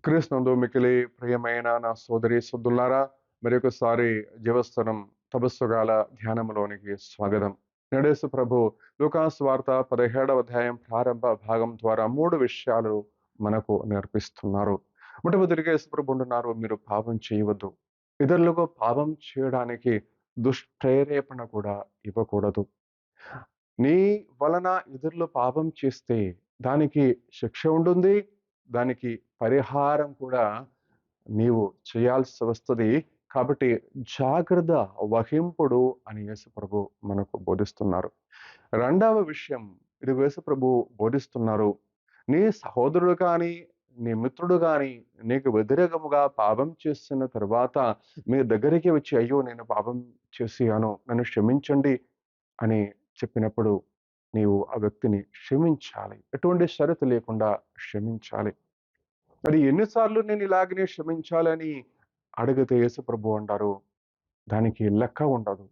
క్రీస్తునందు మికిలి ప్రియమైన నా సోదరి సోదరులారా, మరొకసారి జీవస్థనం తపస్సుగాల ధ్యానంలోనికి స్వాగతం. నడేసు ప్రభు లూకాసు వార్త 17వ అధ్యాయం ప్రారంభ భాగం ద్వారా 3 విషయాలు మనకు నేర్పిస్తున్నారు. మొట్టమొదటిగా యేసు ప్రభు అంటున్నారు, మీరు పాపం చేయవద్దు. ఇతరులకు పాపం చేయడానికి దుష్ప్రేరేపణ కూడా ఇవ్వకూడదు. నీ వలన ఇతరులు పాపం చేస్తే దానికి శిక్ష ఉంటుంది. దానికి పరిహారం కూడా నీవు చేయాల్సి వస్తది. కాబట్టి జాగ్రత్త వహింపుడు అని యేసు ప్రభు మనకు బోధిస్తున్నారు. రెండవ విషయం, ఇది యేసు ప్రభు బోధిస్తున్నారు. నీ సహోదరుడు కానీ, నీ మిత్రుడు కానీ నీకు వ్యతిరేకముగా పాపం చేసిన తర్వాత మీ దగ్గరికి వచ్చి, అయ్యో నేను పాపం చేశాను, నన్ను క్షమించండి అని చెప్పినప్పుడు నీవు ఆ వ్యక్తిని క్షమించాలి. ఎటువంటి షరతు లేకుండా క్షమించాలి. మరి ఎన్నిసార్లు నేను ఇలాగనే క్షమించాలని అడిగితే యేసు ప్రభు అంటారు, దానికి లెక్క ఉండదు.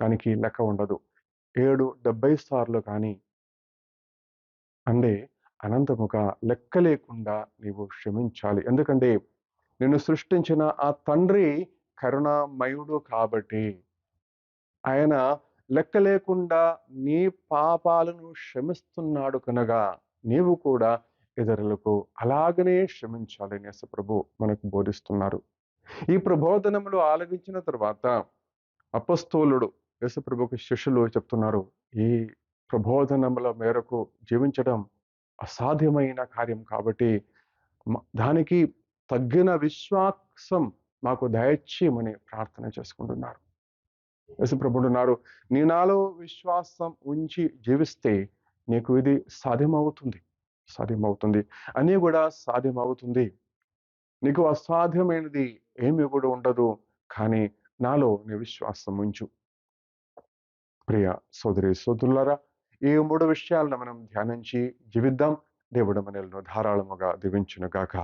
దానికి లెక్క ఉండదు. 70 సార్లు కానీ అంటే అనంతముగా లెక్క లేకుండా నీవు క్షమించాలి. ఎందుకంటే నిన్ను సృష్టించిన ఆ తండ్రి కరుణామయుడు కాబట్టి ఆయన లెక్క లేకుండా నీ పాపాలను క్షమిస్తున్నాడు కనుక నీవు కూడా ఇతరులకు అలాగనే క్షమించాలని యేసు ప్రభు మనకు బోధిస్తున్నారు. ఈ ప్రబోధనములు ఆలగించిన తర్వాత అపొస్తలుడు యేసు ప్రభుకి శిష్యులు చెప్తున్నారు, ఈ ప్రబోధనముల మేరకు జీవించడం అసాధ్యమైన కార్యం కాబట్టి దానికి తగ్గిన విశ్వాసం మాకు దయచేయమని ప్రార్థన చేసుకుంటున్నారు. యేసు ప్రభు అంటున్నారు, నీ నాలో విశ్వాసం ఉంచి జీవిస్తే నీకు ఇది సాధ్యమవుతుంది అని కూడా సాధ్యమవుతుంది. నీకు అసాధ్యమైనది ఏమి కూడా ఉండదు, కానీ నాలో నీ విశ్వాసం ఉంచు. ప్రియ సోదరి సోదరులారా, ఈ 3 విషయాలను మనం ధ్యానించి జీవిద్దాం. దేవుడు మనల్ని ధారాళముగా దీవించును గాక.